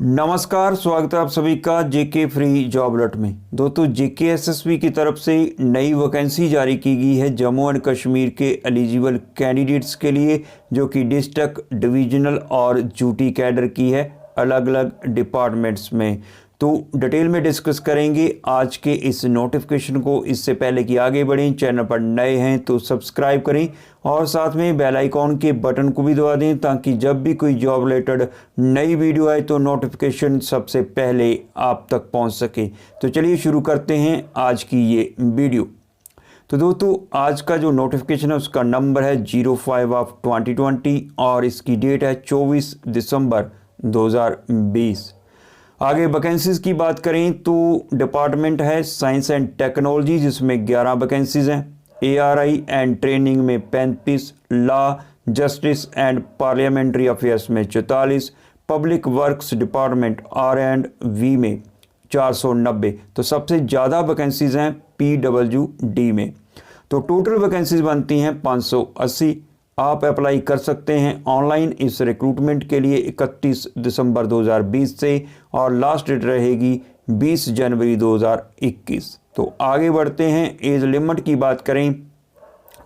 नमस्कार, स्वागत है आप सभी का जेके फ्री जॉब अलर्ट में। दोस्तों, जेके एसएसबी की तरफ से नई वैकेंसी जारी की गई है जम्मू एंड कश्मीर के एलिजिबल कैंडिडेट्स के लिए, जो कि डिस्ट्रिक्ट, डिवीजनल और ड्यूटी कैडर की है अलग अलग डिपार्टमेंट्स में। तो डिटेल में डिस्कस करेंगे आज के इस नोटिफिकेशन को। इससे पहले कि आगे बढ़ें, चैनल पर नए हैं तो सब्सक्राइब करें और साथ में बेल आइकॉन के बटन को भी दबा दें, ताकि जब भी कोई जॉब रिलेटेड नई वीडियो आए तो नोटिफिकेशन सबसे पहले आप तक पहुंच सके। तो चलिए शुरू करते हैं आज की ये वीडियो। तो दोस्तों, आज का जो नोटिफिकेशन है उसका नंबर है 05/2020 और इसकी डेट है 24 दिसंबर 2020। आगे वैकेंसीज़ की बात करें तो डिपार्टमेंट है साइंस एंड टेक्नोलॉजी, जिसमें 11 वैकेंसीज़ हैं। एआरआई एंड ट्रेनिंग में 35, law, justice and parliamentary affairs में 44, पब्लिक वर्क्स डिपार्टमेंट R&V में 490। तो सबसे ज़्यादा वैकेंसीज़ हैं PWD में। तो टोटल वैकेंसीज बनती हैं 580। आप अप्लाई कर सकते हैं ऑनलाइन इस रिक्रूटमेंट के लिए 31 दिसंबर 2020 से, और लास्ट डेट रहेगी 20 जनवरी 2021। तो आगे बढ़ते हैं। एज लिमिट की बात करें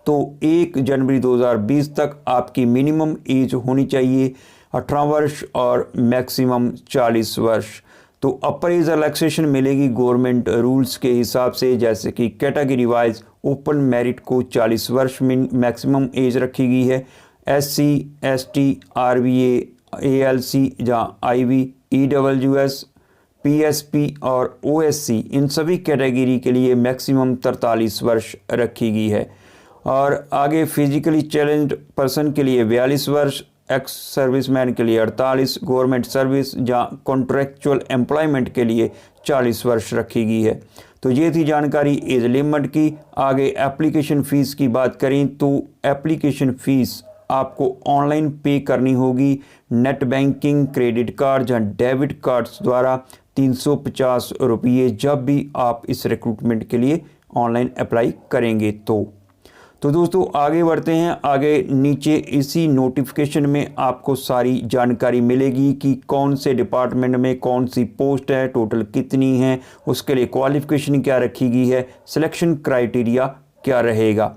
तो 1 जनवरी 2020 तक आपकी मिनिमम एज होनी चाहिए 18 वर्ष और मैक्सिमम 40 वर्ष। तो अपर एज रिलैक्सेशन मिलेगी गवर्नमेंट रूल्स के हिसाब से, जैसे कि कैटेगरी वाइज ओपन मेरिट को 40 वर्ष में मैक्सिमम एज रखी गई है। SC, ST, RVA, ALC जहाँ IV, EWS, PSP और OSC इन सभी कैटेगरी के लिए मैक्सिमम 43 वर्ष रखी गई है। और आगे फिजिकली चैलेंज्ड पर्सन के लिए 42 वर्ष, एक्स सर्विसमैन के लिए 48, गवर्नमेंट सर्विस जहाँ कॉन्ट्रैक्चुअल एम्प्लॉयमेंट के लिए 40 वर्ष रखी गई है। तो ये थी जानकारी एज लिमिट की। आगे एप्लीकेशन फ़ीस की बात करें तो एप्लीकेशन फ़ीस आपको ऑनलाइन पे करनी होगी नेट बैंकिंग, क्रेडिट कार्ड या डेबिट कार्ड्स द्वारा 350 रुपये, जब भी आप इस रिक्रूटमेंट के लिए ऑनलाइन अप्लाई करेंगे। तो दोस्तों आगे बढ़ते हैं। आगे नीचे इसी नोटिफिकेशन में आपको सारी जानकारी मिलेगी कि कौन से डिपार्टमेंट में कौन सी पोस्ट है, टोटल कितनी है, उसके लिए क्वालिफिकेशन क्या रखी गई है, सिलेक्शन क्राइटेरिया क्या रहेगा।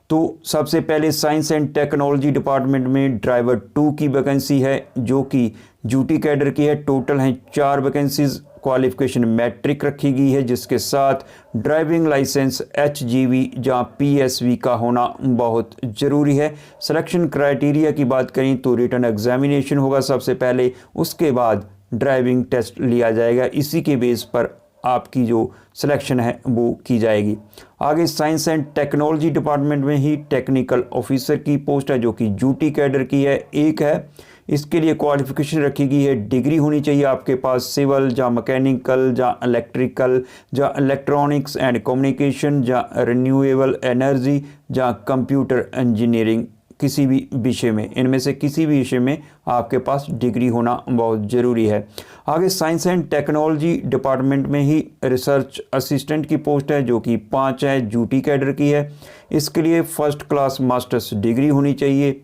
तो सबसे पहले साइंस एंड टेक्नोलॉजी डिपार्टमेंट में ड्राइवर 2 की वैकेंसी है, जो कि ड्यूटी कैडर की है। टोटल हैं 4 वैकेंसीज। क्वालिफिकेशन मैट्रिक रखी गई है, जिसके साथ ड्राइविंग लाइसेंस HGV जहाँ PSV का होना बहुत ज़रूरी है। सिलेक्शन क्राइटेरिया की बात करें तो रिटन एग्जामिनेशन होगा सबसे पहले, उसके बाद ड्राइविंग टेस्ट लिया जाएगा। इसी के बेस पर आपकी जो सिलेक्शन है वो की जाएगी। आगे साइंस एंड टेक्नोलॉजी डिपार्टमेंट में ही टेक्निकल ऑफिसर की पोस्ट है, जो कि ड्यूटी कैडर की है। एक है, इसके लिए क्वालिफिकेशन रखी गई है, डिग्री होनी चाहिए आपके पास सिविल या मैकेनिकल या इलेक्ट्रिकल या इलेक्ट्रॉनिक्स एंड कम्युनिकेशन या रिन्यूएबल एनर्जी या कंप्यूटर इंजीनियरिंग, किसी भी विषय में, इनमें से किसी भी विषय में आपके पास डिग्री होना बहुत ज़रूरी है। आगे साइंस एंड टेक्नोलॉजी डिपार्टमेंट में ही रिसर्च असिस्टेंट की पोस्ट है, जो कि 5 है, ड्यूटी कैडर की है। इसके लिए फर्स्ट क्लास मास्टर्स डिग्री होनी चाहिए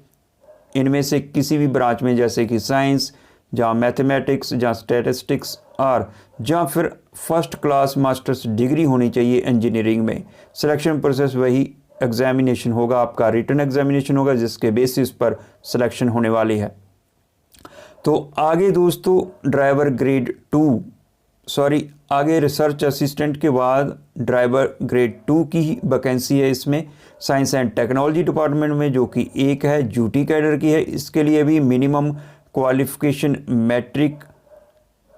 इनमें से किसी भी ब्रांच में, जैसे कि साइंस या मैथमेटिक्स या स्टैटिस्टिक्स, और या फिर फर्स्ट क्लास मास्टर्स डिग्री होनी चाहिए इंजीनियरिंग में। सिलेक्शन प्रोसेस वही एग्जामिनेशन होगा, आपका रिटन एग्जामिनेशन होगा, जिसके बेसिस पर सिलेक्शन होने वाली है। तो आगे दोस्तों ड्राइवर ग्रेड 2 आगे रिसर्च असिस्टेंट के बाद ड्राइवर ग्रेड 2 की ही वैकेंसी है इसमें साइंस एंड टेक्नोलॉजी डिपार्टमेंट में, जो कि एक है, ड्यूटी कैडर की है। इसके लिए भी मिनिमम क्वालिफिकेशन मैट्रिक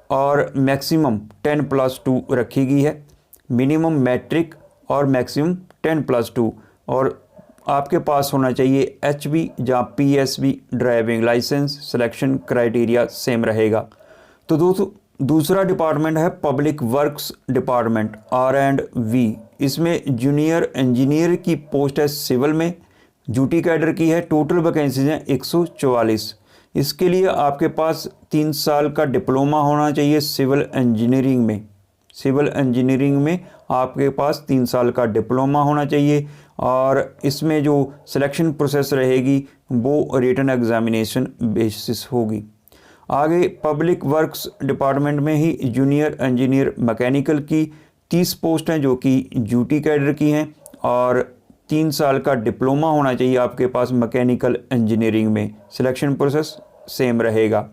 और मैक्सिमम 10+2 रखी गई है। मिनिमम मैट्रिक और मैक्सिमम 10+2, और आपके पास होना चाहिए HB या PSV driving licence. Selection criteria same रहेगा। तो दोस्तों दूसरा डिपार्टमेंट है पब्लिक वर्क्स डिपार्टमेंट R&V। इसमें जूनियर इंजीनियर की पोस्ट है सिविल में, ड्यूटी कैडर की है। टोटल वैकेंसीज हैं 144। इसके लिए आपके पास 3 साल का डिप्लोमा होना चाहिए सिविल इंजीनियरिंग में। सिविल इंजीनियरिंग में आपके पास 3 साल का डिप्लोमा होना चाहिए, और इसमें जो सिलेक्शन प्रोसेस रहेगी वो रिटन एग्जामिनेशन बेसिस होगी। आगे पब्लिक वर्क्स डिपार्टमेंट में ही जूनियर इंजीनियर मैकेनिकल की 30 पोस्ट हैं जो कि ड्यूटी कैडर की हैं और 3 साल का डिप्लोमा होना चाहिए आपके पास मैकेनिकल इंजीनियरिंग में। सिलेक्शन प्रोसेस सेम रहेगा।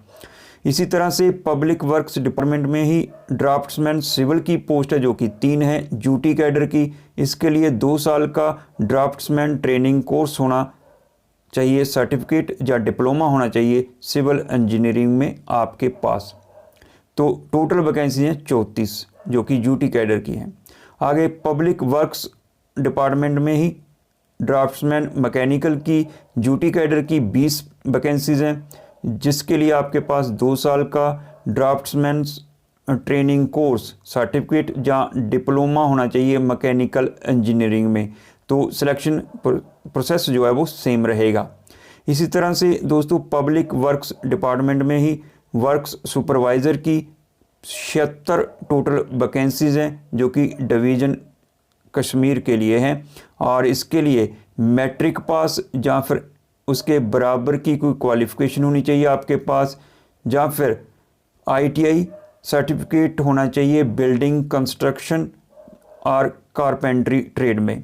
इसी तरह से पब्लिक वर्क्स डिपार्टमेंट में ही ड्राफ्ट्समैन सिविल की पोस्ट है जो कि 3 है ड्यूटी कैडर की। इसके लिए 2 साल का ड्राफ्ट्समैन ट्रेनिंग कोर्स होना चाहिए, सर्टिफिकेट या डिप्लोमा होना चाहिए सिविल इंजीनियरिंग में आपके पास। तो टोटल वैकेंसी हैं 34 जो कि ड्यूटी कैडर की हैं। आगे पब्लिक वर्क्स डिपार्टमेंट में ही ड्राफ्ट्समैन मैकेनिकल की ड्यूटी कैडर की 20 वैकेंसीज़ हैं, जिसके लिए आपके पास 2 साल का ड्राफ्ट्समैन ट्रेनिंग कोर्स, सर्टिफिकेट या डिप्लोमा होना चाहिए मैकेनिकल इंजीनियरिंग में। तो सिलेक्शन प्रोसेस जो है वो सेम रहेगा। इसी तरह से दोस्तों पब्लिक वर्क्स डिपार्टमेंट में ही वर्क्स सुपरवाइज़र की 76 टोटल वैकेंसीज़ हैं जो कि डिवीज़न कश्मीर के लिए हैं और इसके लिए मैट्रिक पास या फिर उसके बराबर की कोई क्वालिफ़िकेशन होनी चाहिए आपके पास, या फिर ITI सर्टिफिकेट होना चाहिए बिल्डिंग कंस्ट्रक्शन और कारपेंट्री ट्रेड में।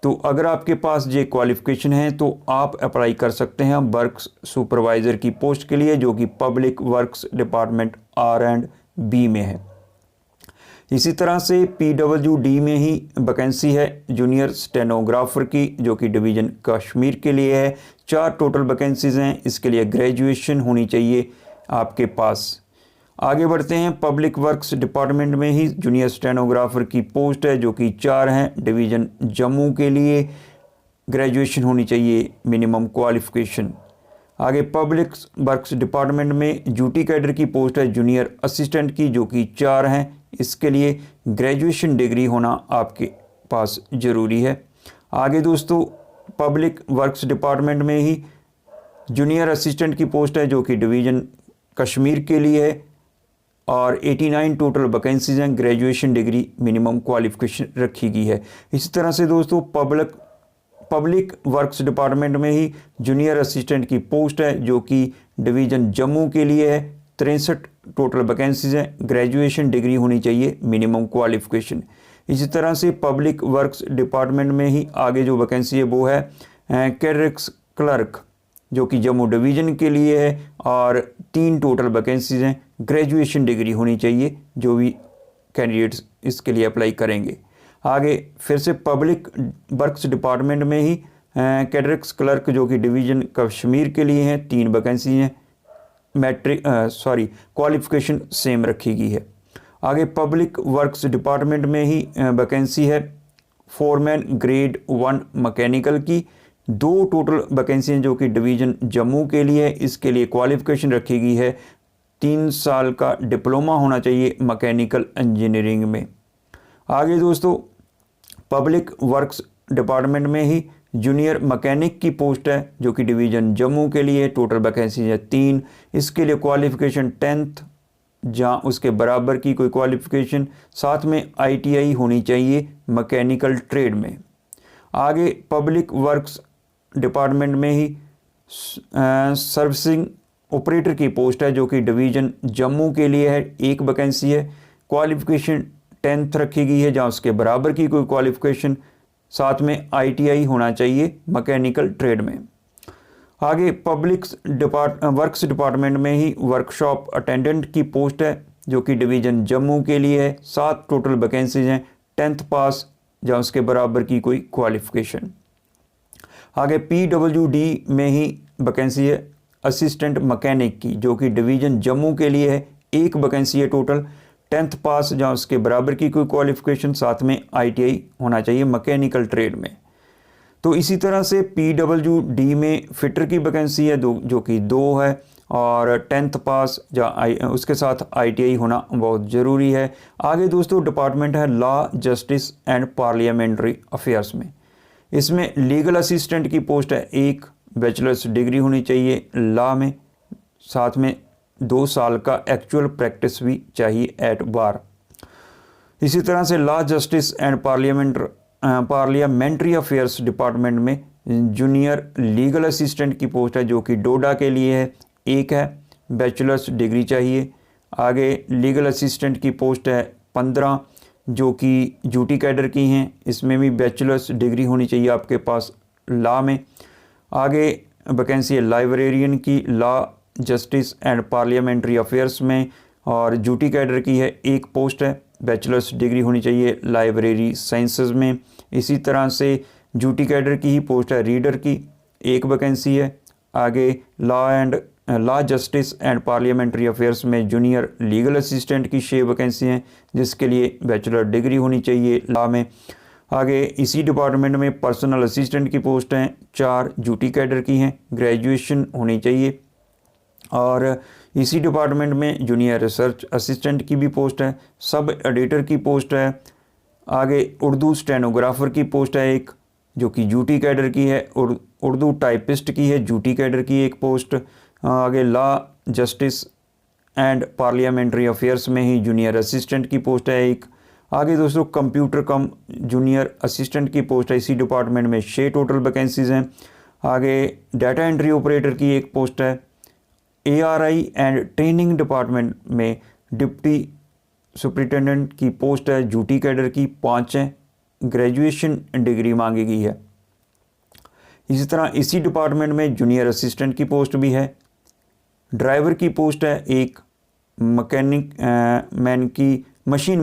तो अगर आपके पास ये क्वालिफ़िकेशन है तो आप अप्लाई कर सकते हैं वर्क्स सुपरवाइज़र की पोस्ट के लिए जो कि पब्लिक वर्क्स डिपार्टमेंट R&B में है। इसी तरह से PWD में ही वैकेंसी है जूनियर स्टेनोग्राफर की जो कि डिवीज़न कश्मीर के लिए है। 4 टोटल वैकेंसीज़ हैं, इसके लिए ग्रेजुएशन होनी चाहिए आपके पास। आगे बढ़ते हैं पब्लिक वर्क्स डिपार्टमेंट में ही जूनियर स्टेनोग्राफर की पोस्ट है जो कि 4 हैं डिवीज़न जम्मू के लिए, ग्रेजुएशन होनी चाहिए मिनिमम क्वालिफ़िकेशन। आगे पब्लिक वर्क्स डिपार्टमेंट में ड्यूटी कैडर की पोस्ट है जूनियर असिस्टेंट की जो कि 4 हैं, इसके लिए ग्रेजुएशन डिग्री होना आपके पास ज़रूरी है। आगे दोस्तों पब्लिक वर्क्स डिपार्टमेंट में ही जूनियर असिस्टेंट की पोस्ट है जो कि डिवीज़न कश्मीर के लिए है और 89 टोटल वैकेंसीज हैं, ग्रेजुएशन डिग्री मिनिमम क्वालिफ़िकेशन रखी गई है। इसी तरह से दोस्तों पब्लिक वर्क्स डिपार्टमेंट में ही जूनियर असिस्टेंट की पोस्ट है जो कि डिवीज़न जम्मू के लिए है। 63 टोटल वैकेंसीज हैं, ग्रेजुएशन डिग्री होनी चाहिए मिनिमम क्वालिफ़िकेशन। इसी तरह से पब्लिक वर्क्स डिपार्टमेंट में ही आगे जो वैकेंसी है वो है कैडरेक्स क्लर्क जो कि जम्मू डिवीज़न के लिए है और 3 टोटल वैकेंसीज हैं, ग्रेजुएशन डिग्री होनी चाहिए जो भी कैंडिडेट्स इसके लिए अप्लाई करेंगे। आगे फिर से पब्लिक वर्क्स डिपार्टमेंट में ही कैडरेक्स क्लर्क जो कि डिवीज़न कश्मीर के लिए हैं, 3 वैकेंसी हैं, क्वालिफ़िकेशन सेम रखी गई है। आगे पब्लिक वर्क्स डिपार्टमेंट में ही वैकेंसी है फोरमैन ग्रेड 1 मैकेनिकल की, 2 टोटल वैकेंसी हैं जो कि डिवीज़न जम्मू के लिए है, इसके लिए क्वालिफ़िकेशन रखी गई है 3 साल का डिप्लोमा होना चाहिए मैकेनिकल इंजीनियरिंग में। आगे दोस्तों पब्लिक वर्क्स डिपार्टमेंट में ही जूनियर मैकेनिक की पोस्ट है जो कि डिवीज़न जम्मू के लिए, टोटल वैकेंसी है 3, इसके लिए क्वालिफ़िकेशन 10th जहाँ उसके बराबर की कोई क्वालिफ़िकेशन, साथ में ITI होनी चाहिए मैकेनिकल ट्रेड में। आगे पब्लिक वर्क्स डिपार्टमेंट में ही सर्विसिंग ऑपरेटर की पोस्ट है जो कि डिवीज़न जम्मू के लिए है, 1 वैकेंसी है, क्वालिफ़िकेशन 10th रखी गई है जहाँ उसके बराबर की कोई क्वालिफ़िकेशन, साथ में ITI होना चाहिए मैकेनिकल ट्रेड में। आगे पब्लिक वर्क्स डिपार्टमेंट में ही वर्कशॉप अटेंडेंट की पोस्ट है जो कि डिवीज़न जम्मू के लिए है, 7 टोटल वैकेंसीज हैं, 10th पास जहाँ उसके बराबर की कोई क्वालिफ़िकेशन। आगे PWD में ही वैकेंसी है असिस्टेंट मैकेनिक की जो कि डिवीज़न जम्मू के लिए है, 1 वैकेंसी है टोटल, 10th पास जहाँ उसके बराबर की कोई क्वालिफ़िकेशन, साथ में ITI होना चाहिए मैकेनिकल ट्रेड में। तो इसी तरह से PWD में फिटर की वैकेंसी है जो कि 2 है और 10th पास जहाँ उसके साथ ITI होना बहुत ज़रूरी है। आगे दोस्तों डिपार्टमेंट है law justice and parliamentary affairs में, इसमें लीगल असिस्टेंट की पोस्ट है, 1 बैचलर्स डिग्री होनी चाहिए लॉ में, साथ में 2 साल का एक्चुअल प्रैक्टिस भी चाहिए एट बार। इसी तरह से law justice and parliamentary affairs department में जूनियर लीगल असिस्टेंट की पोस्ट है जो कि डोडा के लिए है, 1 है, बैचलर्स डिग्री चाहिए। आगे लीगल असिस्टेंट की पोस्ट है 15 जो कि ड्यूटी कैडर की हैं, इसमें भी बैचलर्स डिग्री होनी चाहिए आपके पास लॉ में। आगे वैकेंसी है लाइब्रेरियन की law justice and parliamentary affairs में, और ड्यूटी कैडर की है एक पोस्ट है, बैचलर्स डिग्री होनी चाहिए लाइब्रेरी साइंसेस में। इसी तरह से ड्यूटी कैडर की ही पोस्ट है रीडर की, एक वैकेंसी है। आगे law justice and parliamentary affairs में जूनियर लीगल असिस्टेंट की 6 वैकेंसी हैं जिसके लिए बैचलर डिग्री होनी चाहिए लॉ में। आगे इसी डिपार्टमेंट में पर्सनल असिस्टेंट की पोस्ट हैं 4 ड्यूटी कैडर की हैं, ग्रेजुएशन होनी चाहिए। और इसी डिपार्टमेंट में जूनियर रिसर्च असिस्टेंट की भी पोस्ट है, सब एडिटर की पोस्ट है। आगे उर्दू स्टेनोग्राफर की पोस्ट है एक जो कि ड्यूटी कैडर की है, उर्दू टाइपिस्ट की है ड्यूटी कैडर की एक पोस्ट। आगे law justice and parliamentary affairs में ही जूनियर असिस्टेंट की पोस्ट है एक। आगे दोस्तों कंप्यूटर कम जूनियर असिस्टेंट की पोस्ट है, इसी डिपार्टमेंट में 6 टोटल वैकेंसीज़ हैं। आगे डाटा एंट्री ऑपरेटर की एक पोस्ट है। ARI एंड ट्रेनिंग डिपार्टमेंट में डिप्टी सुपरिटेंडेंट की पोस्ट है ड्यूटी कैडर की 5 हैं, ग्रेजुएशन डिग्री मांगी गई है। इसी तरह इसी डिपार्टमेंट में जूनियर असिस्टेंट की पोस्ट भी है। ड्राइवर की पोस्ट है एक, मशीन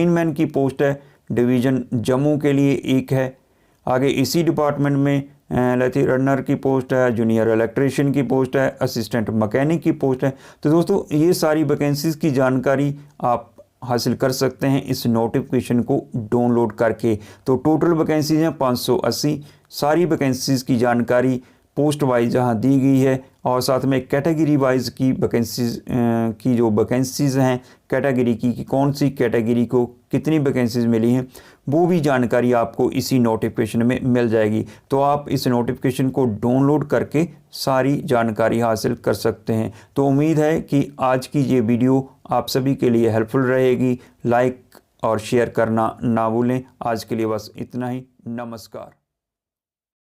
मैन की पोस्ट है डिवीज़न जम्मू के लिए एक है। आगे इसी डिपार्टमेंट में लेथी रनर की पोस्ट है, जूनियर इलेक्ट्रीशियन की पोस्ट है, असिस्टेंट मैकेनिक की पोस्ट है। तो दोस्तों ये सारी वैकेंसीज़ की जानकारी आप हासिल कर सकते हैं इस नोटिफिकेशन को डाउनलोड करके। तो टोटल वैकेंसीज हैं 580। सारी वैकेंसीज़ की जानकारी पोस्ट वाइज जहाँ दी गई है और साथ में कैटेगरी वाइज की वैकेंसीज़ की जो वैकेंसीज़ हैं कैटेगरी की कि कौन सी कैटेगरी को कितनी वैकेंसीज़ मिली हैं वो भी जानकारी आपको इसी नोटिफिकेशन में मिल जाएगी। तो आप इस नोटिफिकेशन को डाउनलोड करके सारी जानकारी हासिल कर सकते हैं। तो उम्मीद है कि आज की ये वीडियो आप सभी के लिए हेल्पफुल रहेगी। लाइक और शेयर करना ना भूलें। आज के लिए बस इतना ही। नमस्कार।